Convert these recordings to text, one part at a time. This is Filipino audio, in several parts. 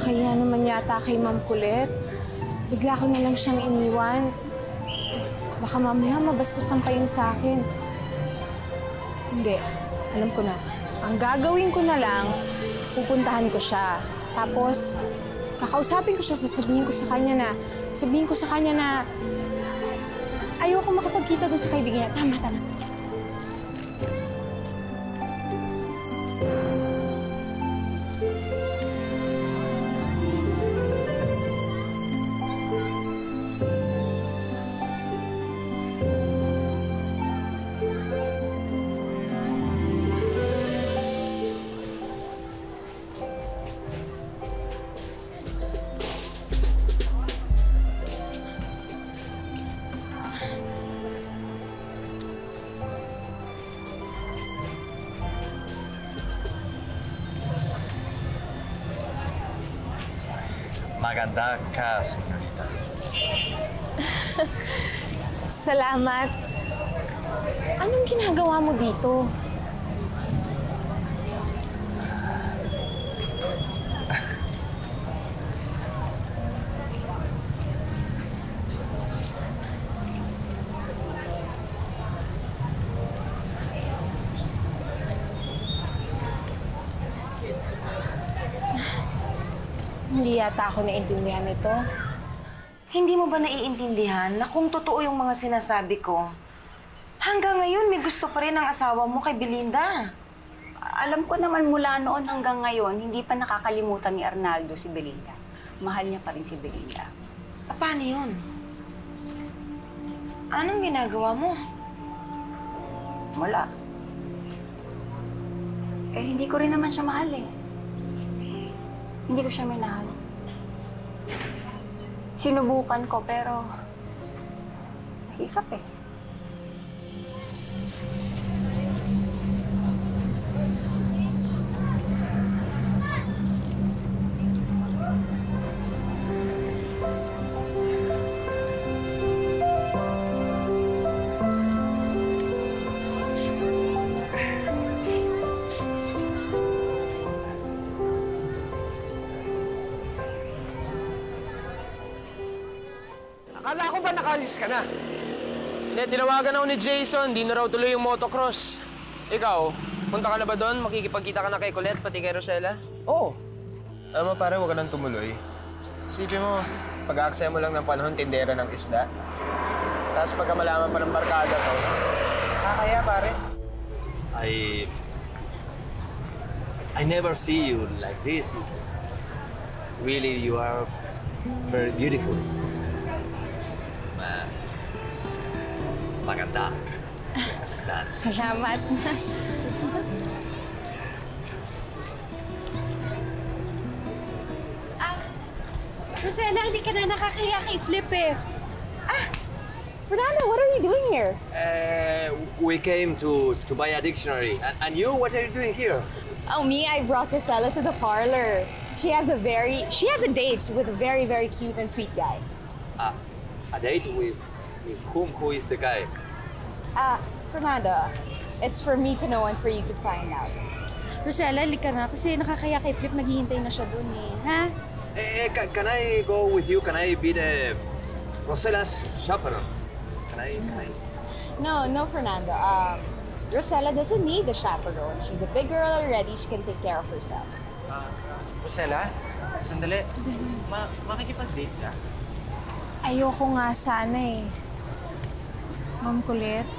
Nakakahiya naman yata kay Ma'am Colette. Bigla ko na lang siyang iniwan. Baka mamaya mabastusan pa yun sa akin. Hindi. Alam ko na. Ang gagawin ko na lang, pupuntahan ko siya. Tapos, kakausapin ko siya, sabihin ko sa kanya na ayoko makapagkita doon sa kaibigan niya. Tama. Maganda ka, senyorita. Salamat. Anong ginagawa mo dito? Hindi yata ako naiintindihan nito. Hindi mo ba naiintindihan na kung totoo yung mga sinasabi ko, hanggang ngayon may gusto pa rin ang asawa mo kay Belinda? Alam ko naman mula noon hanggang ngayon, hindi pa nakakalimutan ni Arnaldo si Belinda. Mahal niya pa rin si Belinda. Paano yun? Anong ginagawa mo? Wala. Hindi ko rin naman siya mahal eh. Hindi ko siya minahal. Sinubukan ko pero mahirap eh. Akala ko ba nakaalis ka na? Hindi, tinawagan ako ni Jason. Di na raw tuloy yung motocross. Ikaw, punta ka na ba doon? Makikipagkita ka na kay Colette, pati kay Rosella? Oo. Alam mo, pare, huwag ka nang tumuloy. Isipin mo, pag-aaksaya mo lang ng panahon, tindera ng isda. Tapos pagka malaman pa ng barkada to, kaya, pare. I never see you like this. Really, you are very beautiful. Maganda. Salamat. Rosella, hindi ka na nakakaya kay Flip eh. Fernando, what are you doing here? We came to buy a dictionary. And you, what are you doing here? Oh, me? I brought Rosella to the parlor. She has a date with a very, very cute and sweet guy. A date with whom? Who is the guy? Fernando, it's for me to know and for you to find out. Rosella, halika na kasi nakakaya kay Flip, naghihintay na siya dun eh. Ha? Can I go with you? Can I be the Rosella's chaperone? Can I? No, Fernando. Rosella doesn't need a chaperone. She's a big girl already. She can take care of herself. Rosella, sandali. Makikipag-date ka? Ayoko nga sana eh. Ma'am Colette,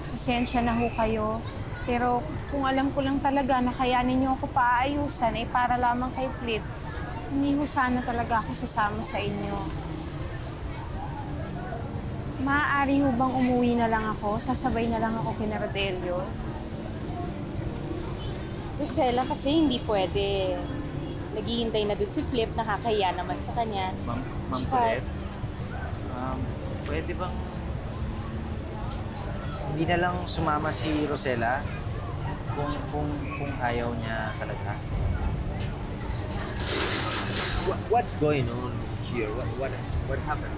pasensya na ho kayo. Pero kung alam ko lang talaga na kayanin niyo ako paayusan ay para lamang kay Flip, hindi ho sana talaga ako sasama sa inyo. Maaari ho bang umuwi na lang ako? Sasabay na lang ako kina Rodelio? Rosella, kasi hindi pwede. Naghihintay na dun si Flip, nakakaya naman sa kanya. Ma'am Colette, pwede bang hindi na lang sumama si Rosella kung ayaw niya talaga? What's going on here? What happened?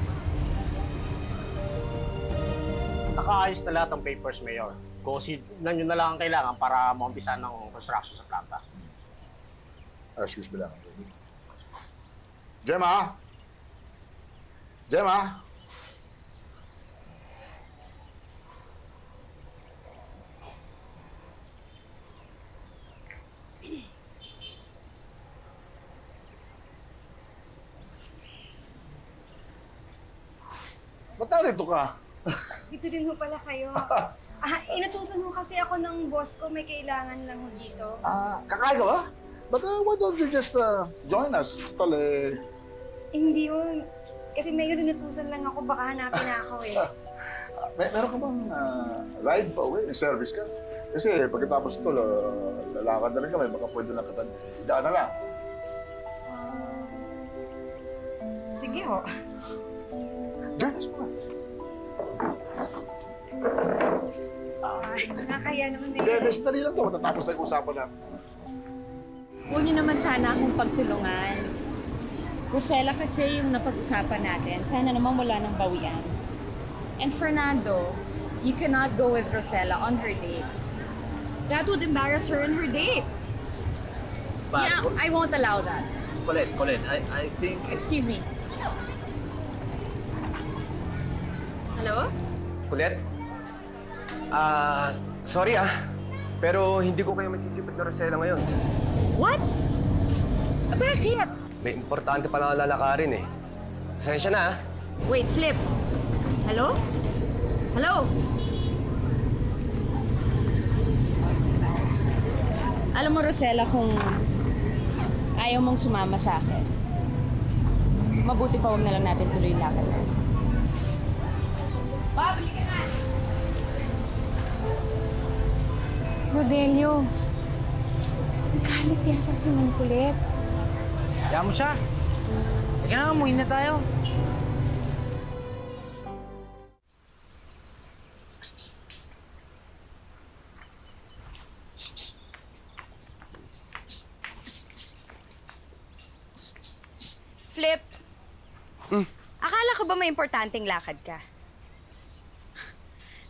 Nakaayos na lahat ng papers, Mayor. Kusinan nyo na lang ang kailangan para maumpisa ng construction sa planta. Excuse me lang. Gemma? Gemma? Ba't narito ka? Dito din ho pala kayo. Inutusan ho kasi ako ng boss ko, may kailangan lang ho dito. Kakain ka ba? But why don't you just join us? Tole. Hindi ho. Kasi may inutusan lang ako, baka hanapin na ako eh. Meron ka bang ride pa uwi? May service ka? Kasi pagkatapos ito, lalakad na rin kami. Baka pwede na kita idaan na lang. Sige ho. Join us pa. Nakakaya naman eh. Hindi, dali lang to. Matatapos na yung usapan natin. Huwag niyo naman sana akong pagtulungan. Rosella kasi yung napag-usapan natin. Sana naman wala nang bawian. And Fernando, you cannot go with Rosella on her date. That would embarrass her in her date. Yeah, I won't allow that. Colette, I think... Excuse me. Hello? Colette? Sorry pero hindi ko kayo masisipit na Rosella ngayon. What? Bakit? May importante pa lang lalakarin eh. Pasensya na Wait, Flip. Hello? Hello? Alam mo, Rosella, kung ayaw mong sumama sa akin, mabuti pa wag na lang natin tuloy yung lakad. Babalik ka na! Rodelio, nagkalit yata si Mang Kulit. Kaya mo siya. Teka na, umuwi na tayo. Flip, akala ko ba may importanteng lakad ka?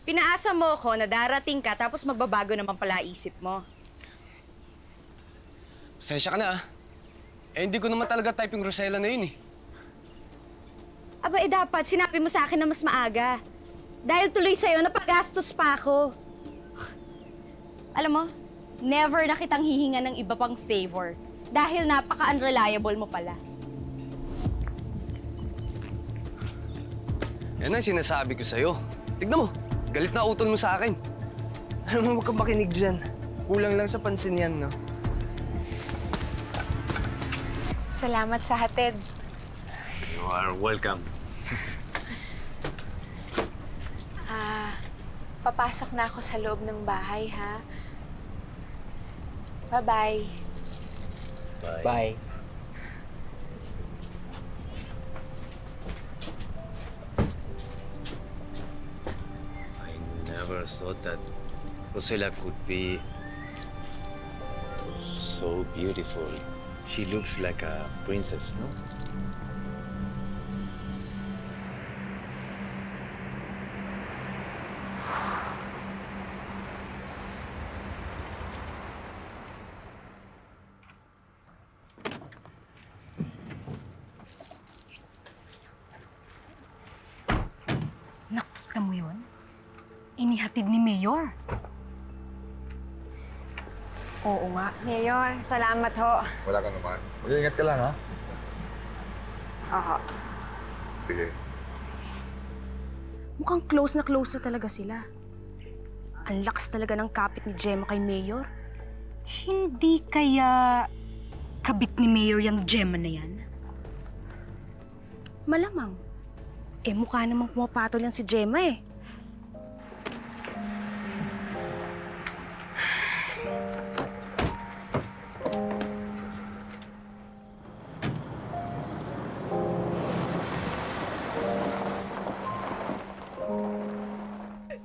Pinaasa mo ko na darating ka tapos magbabago naman pala isip mo. Pasensya ka na hindi ko naman talaga type yung Rosella na yun eh. Aba, dapat sinabi mo sa akin na mas maaga. Dahil tuloy sa'yo, napagastos pa ako. Alam mo, never na kitang hihinga ng iba pang favor. Dahil napaka-unreliable mo pala. Yan ang sinasabi ko sa'yo. Tignan mo, galit na utol mo sa akin. Alam mo, huwag kang makinig dyan. Kulang lang sa pansin yan, no? Salamat sa hatid. You are welcome. Papasok na ako sa loob ng bahay, ha? Bye-bye. Bye. I never thought that Rosella could be so beautiful. She looks like a princess, no? Nakita mo yun? Inihatid ni Mayor. Oo nga. Mayor, salamat ho. Wala ka naman. Mag-iingat ka lang, ha? Oo. Sige. Mukhang close na talaga sila. Ang lakas talaga ng kapit ni Gemma kay Mayor. Hindi kaya kabit ni Mayor yung Gemma na yan? Malamang. Mukha namang pumapatol yan si Gemma eh.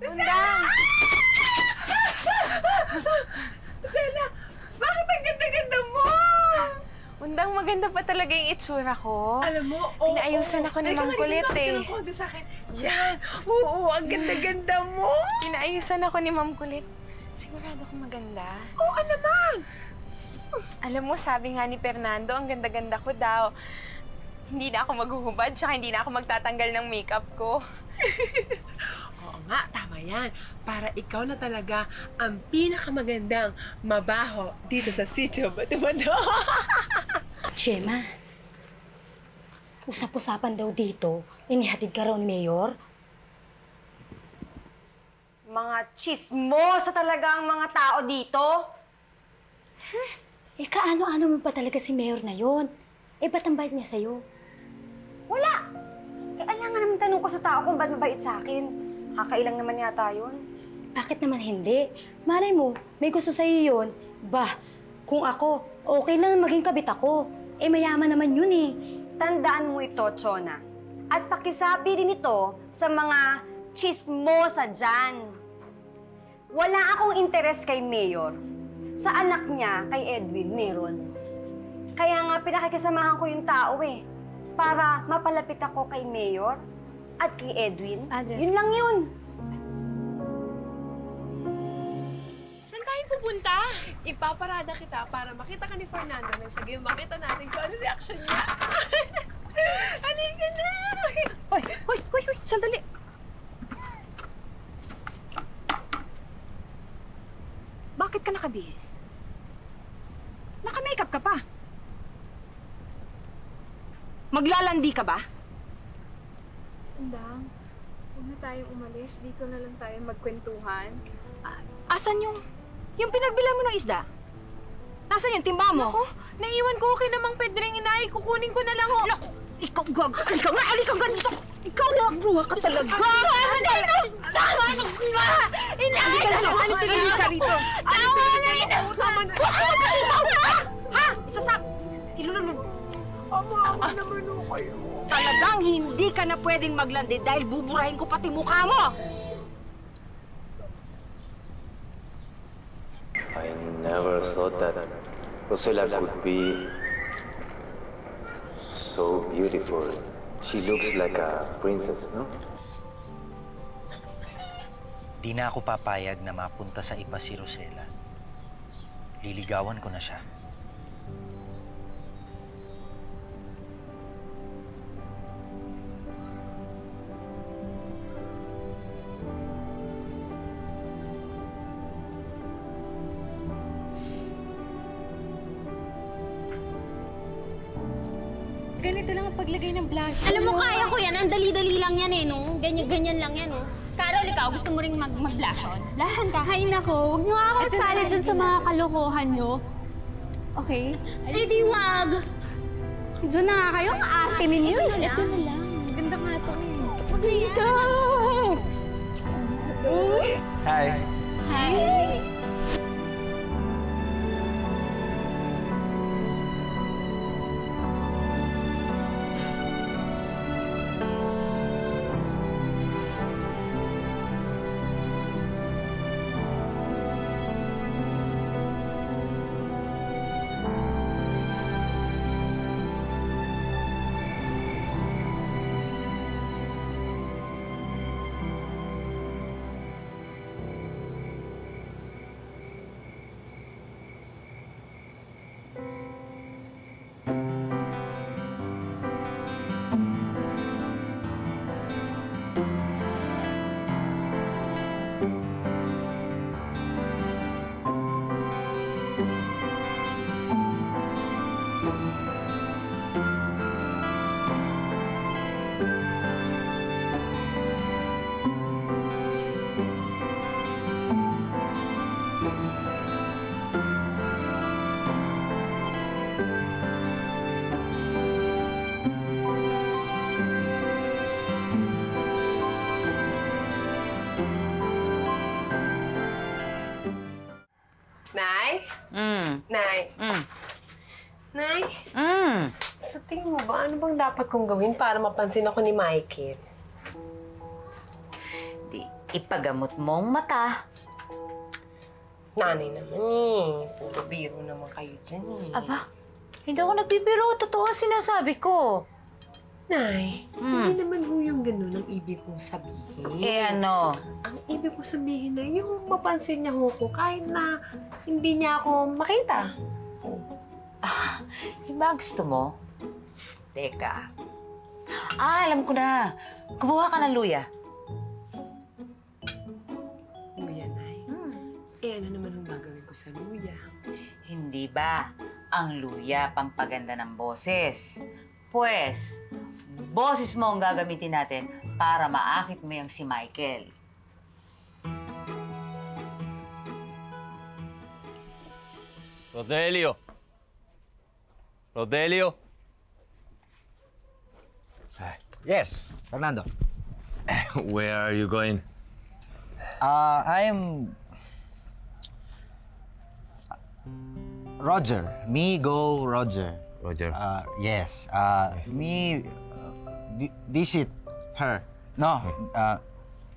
Undang! Sena, bakit ang ganda-ganda mo? Undang, maganda pa talaga yung itsura ko. Alam mo, Pinaayusan ako ni Mang Kulit eh. Sa akin. Yan! Oo, ang ganda-ganda mo! Pinaayusan ako ni Ma'am Kulit. Sigurado ko maganda. Oo naman! Alam mo, sabi nga ni Fernando, ang ganda-ganda ko daw. Hindi na ako maghuhubad, tsaka hindi na ako magtatanggal ng makeup ko. Oo nga, tama yan. Para ikaw na talaga ang pinakamagandang mabaho dito sa sitio Bato-Bato. Shema, usap-usapan daw dito, inihatid ka raw ni Mayor? Mga chismosa talaga ang mga tao dito. Eh, kaano-ano mo pa talaga si Mayor na yon? Eh, ba't ang bait niya sa'yo? Wala! Eh, alam nga naman tanong ko sa tao kung ba't mabait sa akin. Kakailang naman yata yun. Bakit naman hindi? Malay mo, may gusto sa'yo yun. Bah, kung ako, okay lang maging kabit ako. Eh, mayaman naman yun eh. Tandaan mo ito, Chona. At pakisabi din ito sa mga chismosa dyan. Wala akong interes kay Mayor. Sa anak niya, kay Edwin, meron. Kaya nga pinakikisamahan ko yung tao eh. Para mapalapit ako kay Mayor at kay Edwin. Yun lang yun. Saan tayo pupunta? Ipaparada kita para makita ka ni Fernando nang sa game makita natin kung ano reaction niya. Halika na! Hoy! Sandali! Bakit ka nakabihis? Naka-makeup ka pa. Maglalandi ka ba? Indang, huwag na tayong umalis. Dito na lang tayo magkwentuhan. Asan yung pinagbilan mo ng isda? Nasaan yung timba mo? Ako, naiwan ko kay namang Pedring, inay. Kukunin ko na lang ho. Naku! Ikaw nga! Halika nga dito! Ikaw na! Bruha ka talaga! Tama na! Inay! Halika ka rito! Tama na! Gusto mo na ikaw na! Ha? Isasak! Ilulunod! Ama naman ako kayo. Talagang hindi ka na pwedeng maglandi dahil buburahin ko pati mukha mo! I never thought that Rosella could be so beautiful. She looks like a princess, no? Di na ako papayag na mapunta sa iba si Rosella. Liligawan ko na siya. Ganito lang ang paglagay ng blush. Alam mo, kaya ko yan. Ang dali-dali lang yan eh, no? Ganyan-ganyan lang yan, no? Carol, ikaw, gusto mo rin mag-blush on? Blushan ka. Ay nako, huwag niyo nga ako sali dyan sa mga kalokohan niyo. Okay? Eh, di wag! Diyan na nga kayo, ang arte ninyo. Ito na lang. Ganda nga ito eh. Maganda! Hi. Hi. Nay? Nay? Nay? Sa tingin mo ba, ano bang dapat kong gawin para mapansin ako ni Michael? Di, ipagamot mo ang mata. Nanay naman eh. Puro biro naman kayo dyan eh. Aba, hindi ako nagbibiro. Totoo ang sinasabi ko. Nay, hindi naman ho yung ganun ang ibig kong sabihin. Eh ano? Ang ibig kong sabihin na yung mapansin niya ho ko kahit na hindi niya ako makita. Yung ba gusto mo? Teka. Alam ko na. Kumuha ka ng luya. Luya, Nay. Eh, ano naman ang gagawin ko sa luya? Hindi ba ang luya pampaganda ng boses? Pues, boses mo ang gagamitin natin para maakit mo yung si Michael. Rodelio. Rodelio. Yes, Fernando. Where are you going? I am... Roger. Me go Roger. Roger. Yes. Me visit her. No,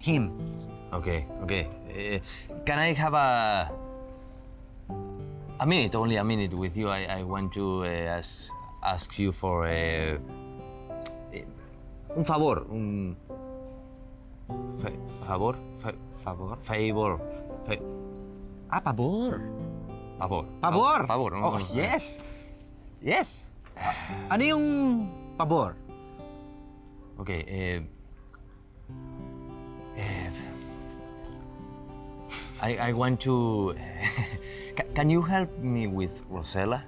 him. Okay, okay. Can I have a minute, only a minute with you? I want to ask you for un favor, favor? Favor? Favor. Pabor. Pabor. Pabor? Pabor. Oh, yes. Yes. Ano yung pabor? Okay, I want to... Can you help me with Rosella?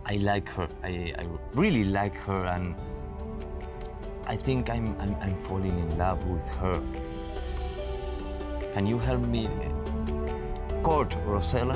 I like her. I really like her, and I think I'm falling in love with her. Can you help me court Rosella?